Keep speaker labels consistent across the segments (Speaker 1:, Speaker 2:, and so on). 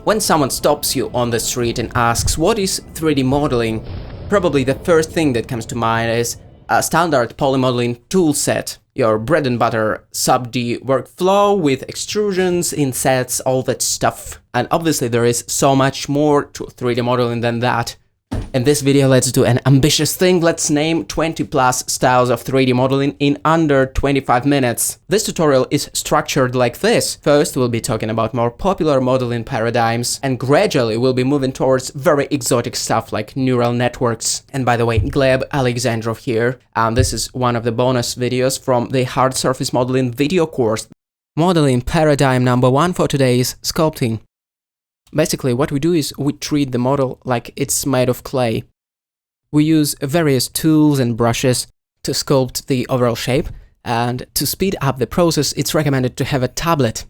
Speaker 1: When someone stops you on the street and asks what is 3D modeling, probably the first thing that comes to mind is a standard polymodeling toolset, your bread and butter sub-D workflow with extrusions, insets, all that stuff. And obviously there is so much more to 3D modeling than that. In this video, let's do an ambitious thing. Let's name 20 plus styles of 3D modeling in under 25 minutes. This tutorial is structured like this. First, we'll be talking about more popular modeling paradigms, and gradually we'll be moving towards very exotic stuff like neural networks. And by the way, Gleb, Alexandrov here, and this is one of the bonus videos from the hard surface modeling video course. Modeling paradigm number 1 for today is sculpting. Basically, what we do is we treat the model like it's made of clay. We use various tools and brushes to sculpt the overall shape, and to speed up the process, it's recommended to have a tablet.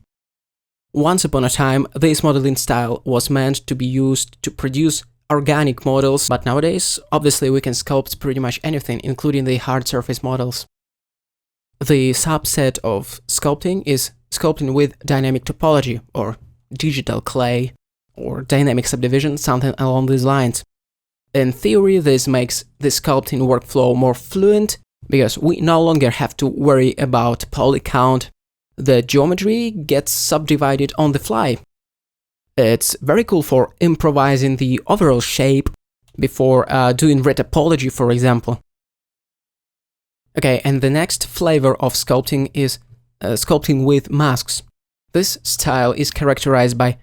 Speaker 1: Once upon a time, this modeling style was meant to be used to produce organic models, but nowadays, obviously, we can sculpt pretty much anything, including the hard surface models. The subset of sculpting is sculpting with dynamic topology, or digital clay, or dynamic subdivision, something along these lines. In theory, this makes the sculpting workflow more fluent, because we no longer have to worry about poly count. The geometry gets subdivided on the fly. It's very cool for improvising the overall shape before doing retopology, for example. Okay, and the next flavor of sculpting is sculpting with masks. This style is characterized by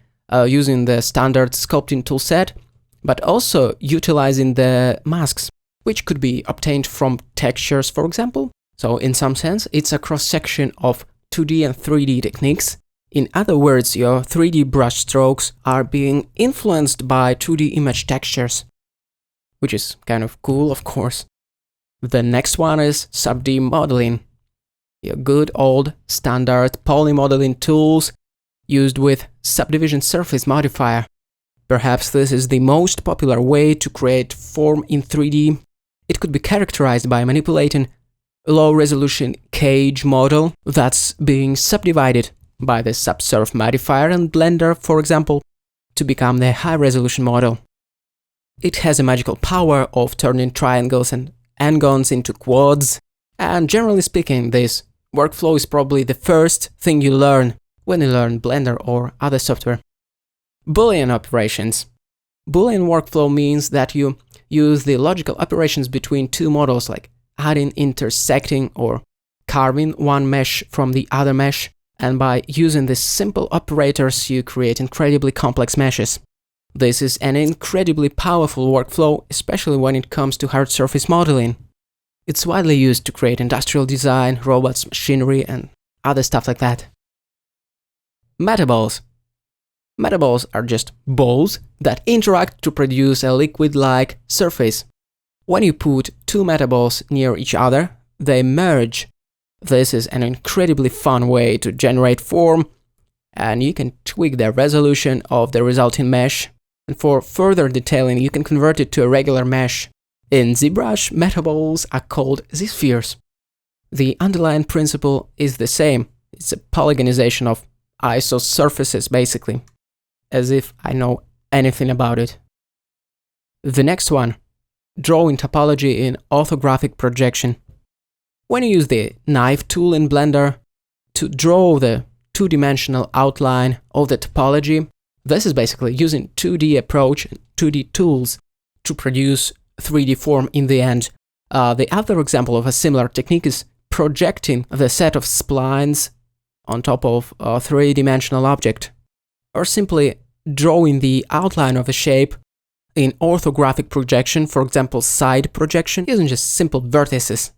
Speaker 1: using the standard sculpting toolset, but also utilizing the masks, which could be obtained from textures, for example. So in some sense, it's a cross-section of 2D and 3D techniques. In other words, your 3D brush strokes are being influenced by 2D image textures, which is kind of cool, of course. The next one is sub-D modeling. Your good old standard polymodeling tools used with subdivision surface modifier. Perhaps this is the most popular way to create form in 3D. It could be characterized by manipulating a low-resolution cage model that's being subdivided by the subsurf modifier and blender, for example, to become the high-resolution model. It has a magical power of turning triangles and n-gons into quads, and generally speaking, this workflow is probably the first thing you learn when you learn Blender or other software. Boolean operations. Boolean workflow means that you use the logical operations between two models, like adding, intersecting, or carving one mesh from the other mesh, and by using these simple operators you create incredibly complex meshes. This is an incredibly powerful workflow, especially when it comes to hard surface modeling. It's widely used to create industrial design, robots, machinery, and other stuff like that. Metaballs. Metaballs are just balls that interact to produce a liquid-like surface. When you put two metaballs near each other, they merge. This is an incredibly fun way to generate form, and you can tweak the resolution of the resulting mesh. And for further detailing, you can convert it to a regular mesh. In ZBrush, metaballs are called Z-spheres. The underlying principle is the same. It's a polygonization of iso surfaces, basically. As if I know anything about it. The next one, drawing topology in orthographic projection. When you use the knife tool in Blender to draw the two-dimensional outline of the topology, this is basically using 2D approach and 2D tools to produce 3D form in the end. The other example of a similar technique is projecting the set of splines on top of a three-dimensional object, or simply drawing the outline of a shape in orthographic projection, for example side projection, using just simple vertices.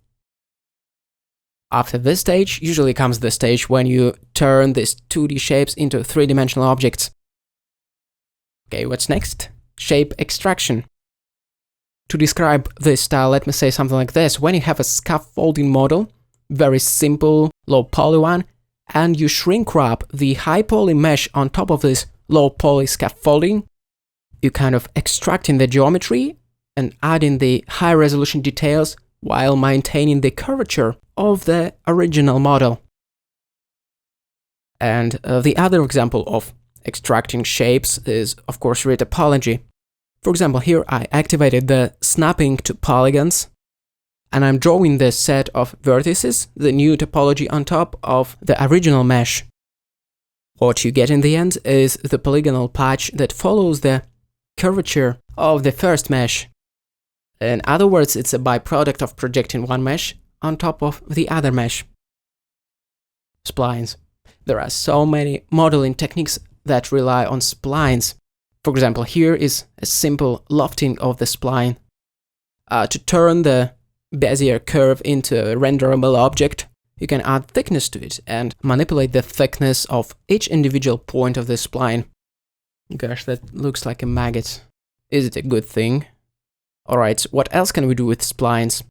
Speaker 1: After this stage, usually comes the stage when you turn these 2D shapes into three-dimensional objects. Okay, what's next? Shape extraction. To describe this style, let me say something like this. When you have a scaffolding model, very simple, low poly one, and you shrink wrap the high poly mesh on top of this low poly scaffolding, you kind of extracting the geometry and adding the high resolution details while maintaining the curvature of the original model. And the other example of extracting shapes is, of course, retopology. For example, here I activated the snapping to polygons, and I'm drawing the set of vertices, the new topology on top of the original mesh. What you get in the end is the polygonal patch that follows the curvature of the first mesh. In other words, it's a byproduct of projecting one mesh on top of the other mesh. Splines. There are so many modeling techniques that rely on splines. For example, here is a simple lofting of the spline. To turn the Bezier curve into a renderable object, you can add thickness to it and manipulate the thickness of each individual point of the spline. Gosh, that looks like a maggot. Is it a good thing? Alright, what else can we do with splines?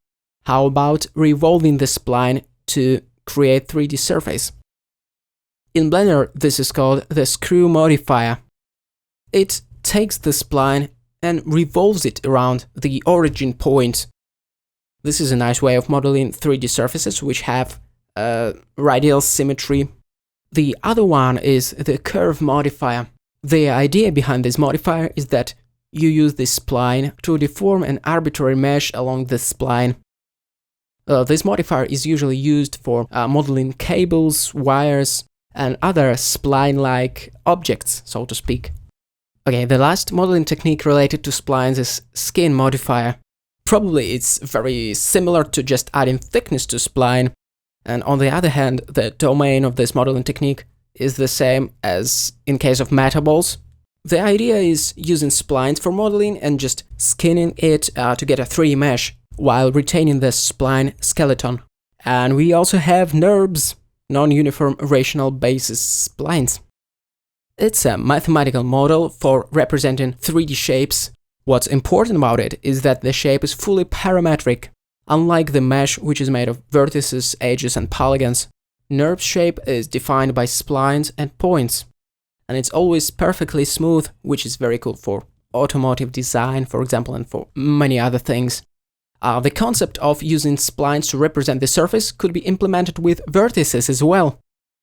Speaker 1: How about revolving the spline to create 3D surface? In Blender, this is called the screw modifier. It takes the spline and revolves it around the origin point. This is a nice way of modeling 3D surfaces which have radial symmetry. The other one is the curve modifier. The idea behind this modifier is that you use this spline to deform an arbitrary mesh along the spline. This modifier is usually used for modeling cables, wires, and other spline-like objects, so to speak. Okay, the last modeling technique related to splines is skin modifier. Probably it's very similar to just adding thickness to spline, and on the other hand, the domain of this modeling technique is the same as in case of Metaballs. The idea is using splines for modeling and just skinning it to get a 3D mesh while retaining the spline skeleton. And we also have NURBS, non-uniform rational basis splines. It's a mathematical model for representing 3D shapes. What's important about it is that the shape is fully parametric. Unlike the mesh, which is made of vertices, edges, and polygons, NURBS shape is defined by splines and points. And it's always perfectly smooth, which is very cool for automotive design, for example, and for many other things. The concept of using splines to represent the surface could be implemented with vertices as well.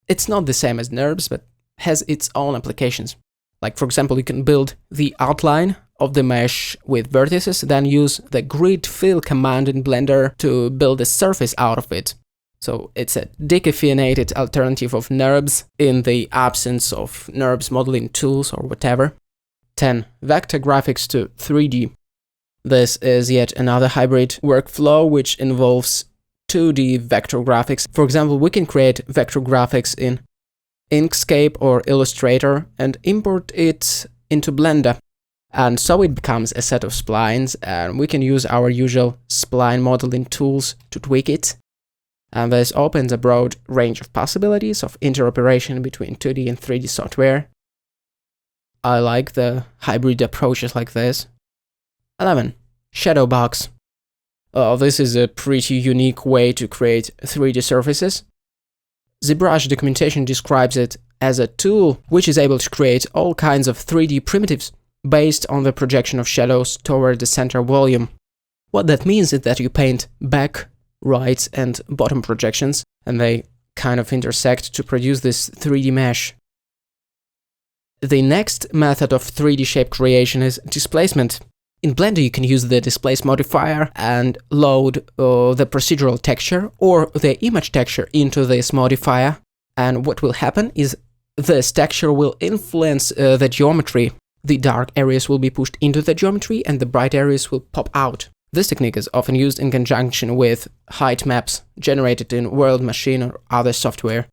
Speaker 1: It's not the same as NURBS, but has its own applications. Like, for example, you can build the outline of the mesh with vertices, then use the grid fill command in Blender to build a surface out of it. So it's a decaffeinated alternative of NURBS in the absence of NURBS modeling tools or whatever. 10. Vector graphics to 3D. This is yet another hybrid workflow which involves 2D vector graphics. For example, we can create vector graphics in Inkscape or Illustrator and import it into Blender. And so it becomes a set of splines, and we can use our usual spline modeling tools to tweak it. And this opens a broad range of possibilities of interoperation between 2D and 3D software. I like the hybrid approaches like this. 11. Shadowbox. This is a pretty unique way to create 3D surfaces. ZBrush documentation describes it as a tool which is able to create all kinds of 3D primitives based on the projection of shadows toward the center volume. What that means is that you paint back, right, and bottom projections, and they kind of intersect to produce this 3D mesh. The next method of 3D shape creation is displacement. In Blender, you can use the displace modifier and load the procedural texture or the image texture into this modifier. And what will happen is this texture will influence the geometry. The dark areas will be pushed into the geometry and the bright areas will pop out. This technique is often used in conjunction with height maps generated in World Machine or other software.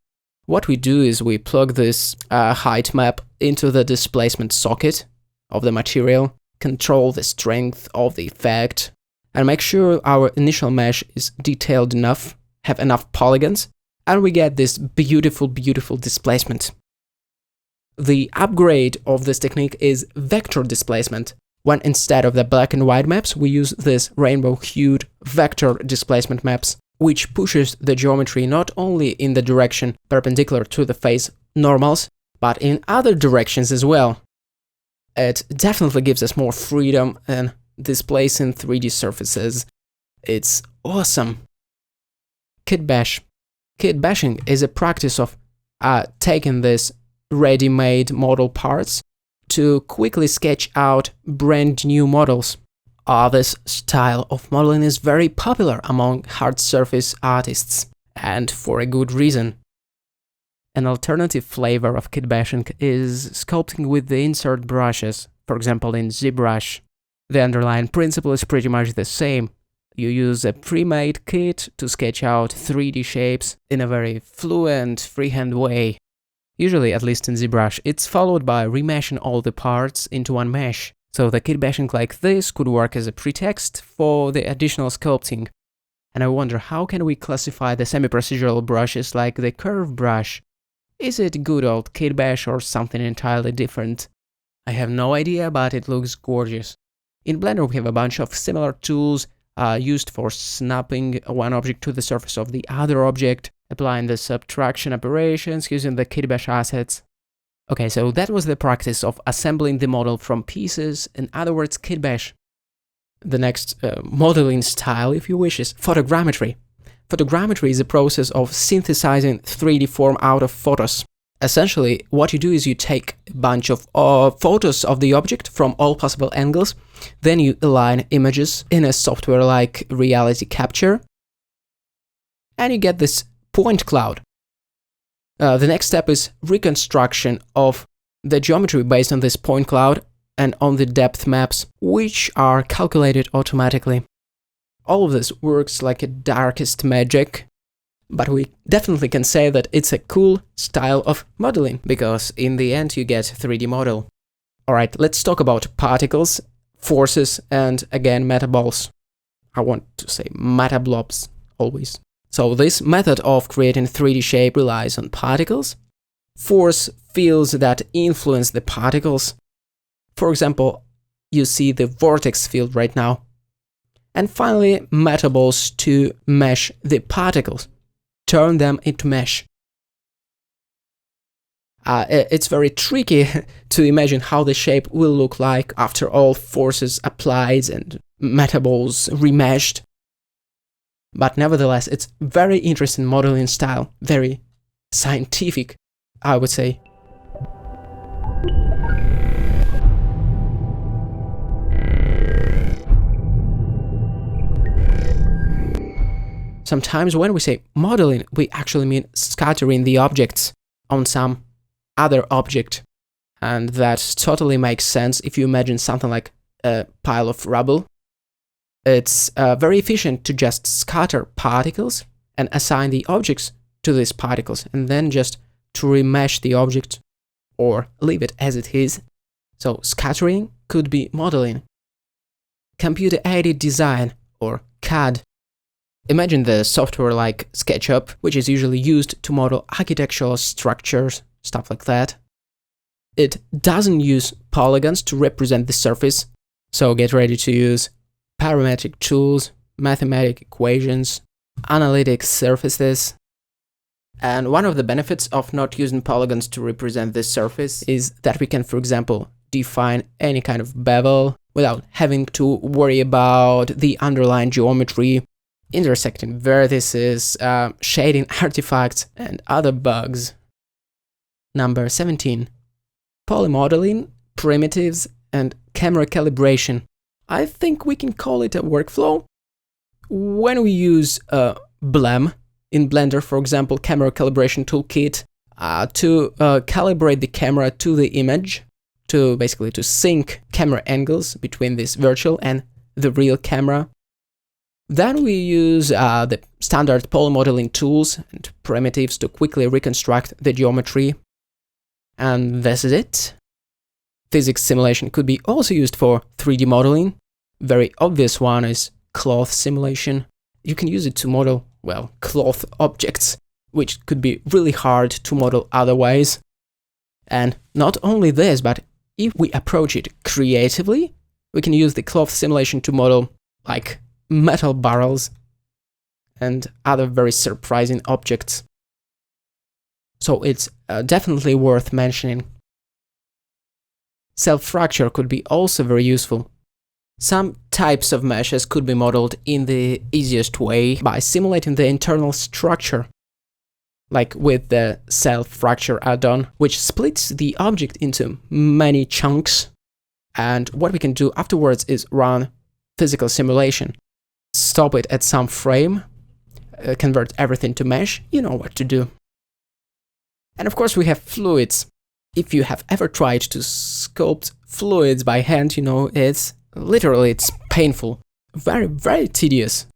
Speaker 1: What we do is we plug this height map into the displacement socket of the material, control the strength of the effect, and make sure our initial mesh is detailed enough, have enough polygons, and we get this beautiful, beautiful displacement. The upgrade of this technique is vector displacement, when instead of the black and white maps, we use this rainbow-hued vector displacement maps, which pushes the geometry not only in the direction perpendicular to the face normals, but in other directions as well. It definitely gives us more freedom in displacing 3D surfaces. It's awesome. Kitbash. Kitbashing is a practice of taking this ready-made model parts to quickly sketch out brand new models. This style of modeling is very popular among hard surface artists, and for a good reason. An alternative flavor of kitbashing is sculpting with the insert brushes, for example in ZBrush. The underlying principle is pretty much the same. You use a pre-made kit to sketch out 3D shapes in a very fluent, freehand way. Usually, at least in ZBrush, it's followed by remeshing all the parts into one mesh. So the kitbashing like this could work as a pretext for the additional sculpting. And I wonder, how can we classify the semi-procedural brushes like the curve brush? Is it good old kitbash or something entirely different? I have no idea, but it looks gorgeous. In Blender we have a bunch of similar tools used for snapping one object to the surface of the other object, applying the subtraction operations using the kitbash assets. Okay, so that was the practice of assembling the model from pieces, in other words, kitbash. The next modeling style, if you wish, is photogrammetry. Photogrammetry is a process of synthesizing 3D form out of photos. Essentially, what you do is you take a bunch of photos of the object from all possible angles, then you align images in a software like Reality Capture, and you get this point cloud. The next step is reconstruction of the geometry based on this point cloud and on the depth maps, which are calculated automatically. All of this works like a darkest magic, but we definitely can say that it's a cool style of modeling, because in the end you get 3D model. Alright, let's talk about particles, forces, and again metaballs. I want to say metablobs, always. So this method of creating 3D shape relies on particles, force fields that influence the particles. For example, you see the vortex field right now. And finally, metaballs to mesh the particles, turn them into mesh. It's very tricky to imagine how the shape will look like after all forces applied and metaballs remeshed. But nevertheless, it's very interesting modeling style, very scientific, I would say. Sometimes when we say modeling, we actually mean scattering the objects on some other object. And that totally makes sense if you imagine something like a pile of rubble. It's very efficient to just scatter particles and assign the objects to these particles, and then just to remesh the object or leave it as it is. So scattering could be modeling. Computer-aided design, or CAD. Imagine the software like SketchUp, which is usually used to model architectural structures, stuff like that. It doesn't use polygons to represent the surface, so get ready to use parametric tools, mathematical equations, analytic surfaces. And one of the benefits of not using polygons to represent this surface is that we can, for example, define any kind of bevel without having to worry about the underlying geometry, intersecting vertices, shading artifacts, and other bugs. Number 17. Polymodeling, primitives, and camera calibration. I think we can call it a workflow. When we use BLEM in Blender, for example, camera calibration toolkit, to calibrate the camera to the image, to basically to sync camera angles between this virtual and the real camera. Then we use the standard polymodeling tools and primitives to quickly reconstruct the geometry. And this is it. Physics simulation could be also used for 3D modeling. Very obvious one is cloth simulation. You can use it to model, well, cloth objects, which could be really hard to model otherwise. And not only this, but if we approach it creatively, we can use the cloth simulation to model, like, metal barrels and other very surprising objects. So it's definitely worth mentioning. Self-fracture could be also very useful. Some types of meshes could be modeled in the easiest way by simulating the internal structure. like with the self-fracture add-on, which splits the object into many chunks. And what we can do afterwards is run physical simulation. Stop it at some frame, convert everything to mesh, you know what to do. And of course we have fluids. If you have ever tried to sculpt fluids by hand, you know it's painful, very, very tedious.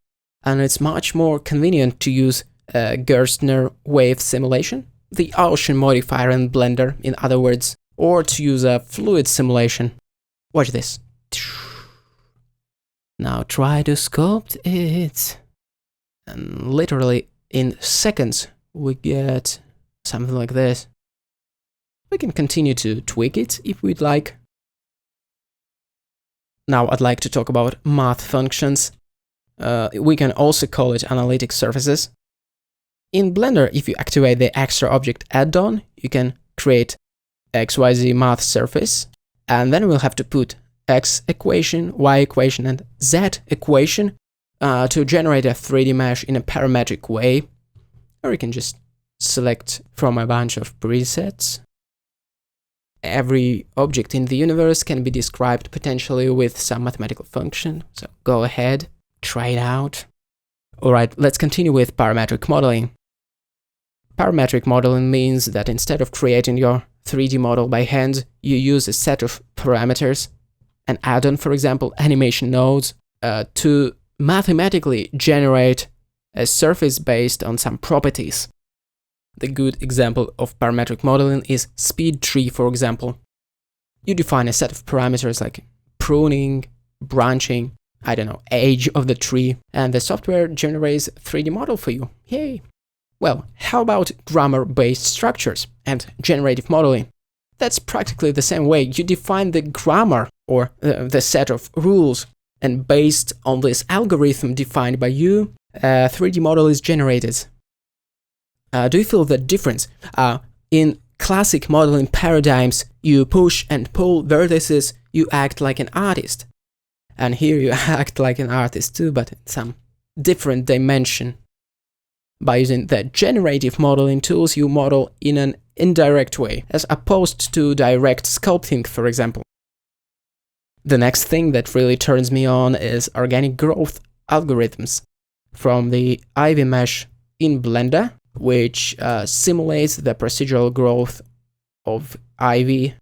Speaker 1: And it's much more convenient to use Gerstner wave simulation, the ocean modifier in Blender, in other words, or to use a fluid simulation. Watch this. Now try to sculpt it. And literally in seconds we get something like this. We can continue to tweak it if we'd like. Now I'd like to talk about math functions. We can also call it analytic surfaces. In Blender, if you activate the extra object add-on, you can create XYZ math surface, and then we'll have to put X equation, Y equation, and Z equation to generate a 3D mesh in a parametric way. Or you can just select from a bunch of presets. Every object in the universe can be described potentially with some mathematical function, so go ahead, try it out. Alright, let's continue with parametric modeling. Parametric modeling means that instead of creating your 3D model by hand, you use a set of parameters, an add-on, for example, animation nodes, to mathematically generate a surface based on some properties. The good example of parametric modeling is speed tree, for example. You define a set of parameters like pruning, branching, I don't know, age of the tree, and the software generates a 3D model for you. Yay! Well, how about grammar-based structures and generative modeling? That's practically the same way. You define the grammar, or the set of rules, and based on this algorithm defined by you, a 3D model is generated. Do you feel the difference? In classic modeling paradigms, you push and pull vertices, you act like an artist. And here you act like an artist too, but in some different dimension. By using the generative modeling tools, you model in an indirect way, as opposed to direct sculpting, for example. The next thing that really turns me on is organic growth algorithms from the Ivy mesh in Blender, which simulates the procedural growth of Ivy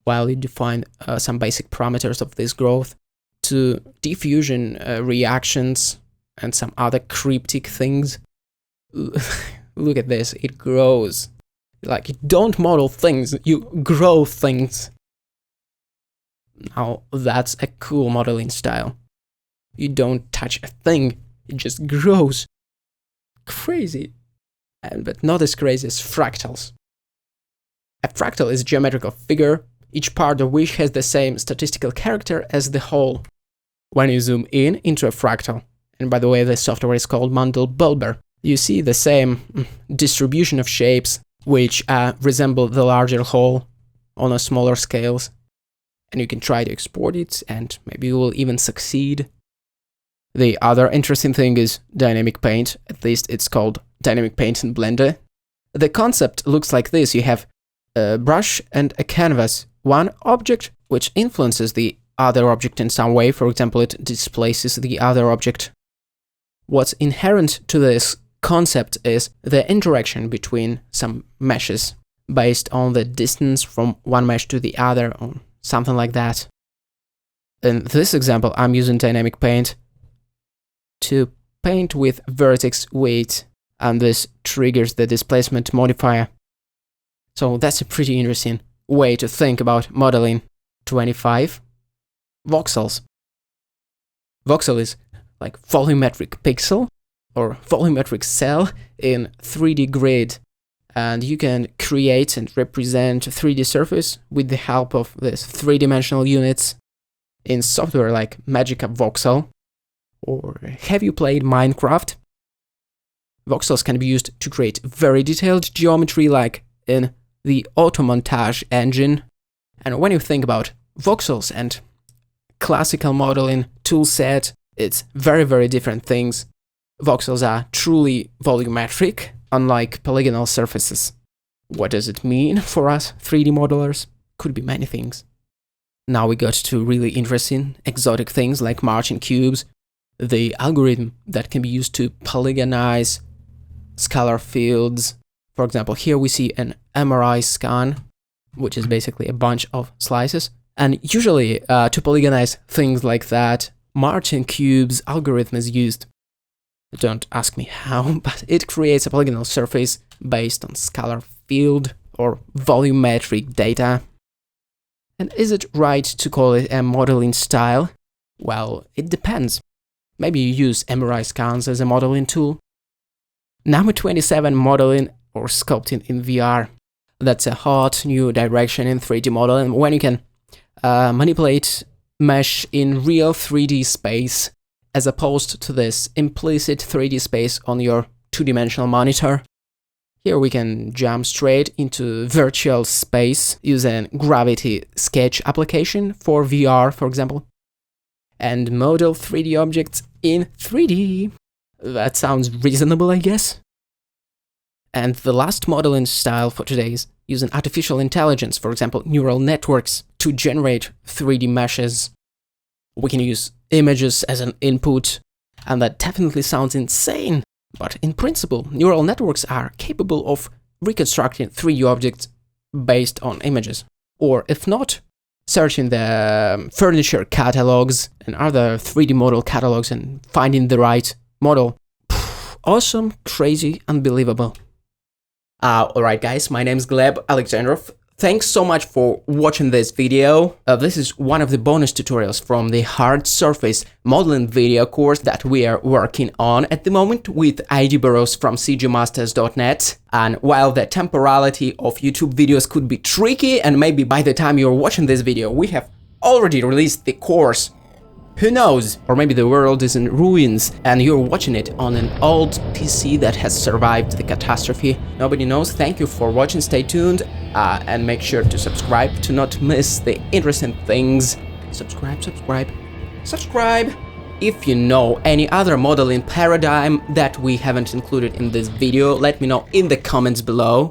Speaker 1: while you define some basic parameters of this growth, to diffusion reactions and some other cryptic things. Look at this, it grows. Like, you don't model things, you grow things. Now, that's a cool modeling style. You don't touch a thing, it just grows. Crazy. But not as crazy as fractals. A fractal is a geometrical figure, each part of which has the same statistical character as the whole. When you zoom in into a fractal, and by the way, this software is called Mandelbulber, you see the same distribution of shapes which resemble the larger whole on a smaller scales. And you can try to export it, and maybe you will even succeed. The other interesting thing is Dynamic Paint, at least it's called Dynamic Paint in Blender. The concept looks like this: you have a brush and a canvas, one object which influences the other object in some way, for example, it displaces the other object. What's inherent to this concept is the interaction between some meshes, based on the distance from one mesh to the other, or something like that. In this example, I'm using Dynamic Paint to paint with vertex weight, and this triggers the displacement modifier. So that's a pretty interesting way to think about modeling. 25. Voxels. Voxel is like volumetric pixel or volumetric cell in 3D grid, and you can create and represent a 3D surface with the help of these three-dimensional units in software like Magica Voxel. Or have you played Minecraft? Voxels can be used to create very detailed geometry like in the Automontage engine. And when you think about voxels and classical modeling toolset, it's very, very different things. Voxels are truly volumetric, unlike polygonal surfaces. What does it mean for us 3D modelers? Could be many things. Now we got to really interesting, exotic things like marching cubes, the algorithm that can be used to polygonize scalar fields. For example, here we see an MRI scan, which is basically a bunch of slices. And usually, to polygonize things like that, marching cubes algorithm is used. Don't ask me how, but it creates a polygonal surface based on scalar field or volumetric data. And is it right to call it a modeling style? Well, it depends. Maybe you use MRI scans as a modeling tool. Number 27, modeling or sculpting in VR. That's a hot new direction in 3D modeling when you can manipulate mesh in real 3D space as opposed to this implicit 3D space on your two-dimensional monitor. Here we can jump straight into virtual space using Gravity Sketch application for VR, for example, and model 3D objects in 3D. That sounds reasonable, I guess. And the last modeling style for today is using artificial intelligence, for example, neural networks, to generate 3D meshes. We can use images as an input, and that definitely sounds insane. But in principle, neural networks are capable of reconstructing 3D objects based on images. Or if not, searching the furniture catalogs and other 3D model catalogs and finding the right model. Awesome, crazy, unbelievable. Alright guys, my name's Gleb, Alexandrov. Thanks so much for watching this video. This is one of the bonus tutorials from the hard surface modeling video course that we are working on at the moment with ID Burrows from cgmasters.net. And while the temporality of YouTube videos could be tricky, and maybe by the time you're watching this video, we have already released the course. Who knows? Or maybe the world is in ruins and you're watching it on an old PC that has survived the catastrophe. Nobody knows. Thank you for watching. Stay tuned and make sure to subscribe to not miss the interesting things. Subscribe. If you know any other modeling paradigm that we haven't included in this video, let me know in the comments below.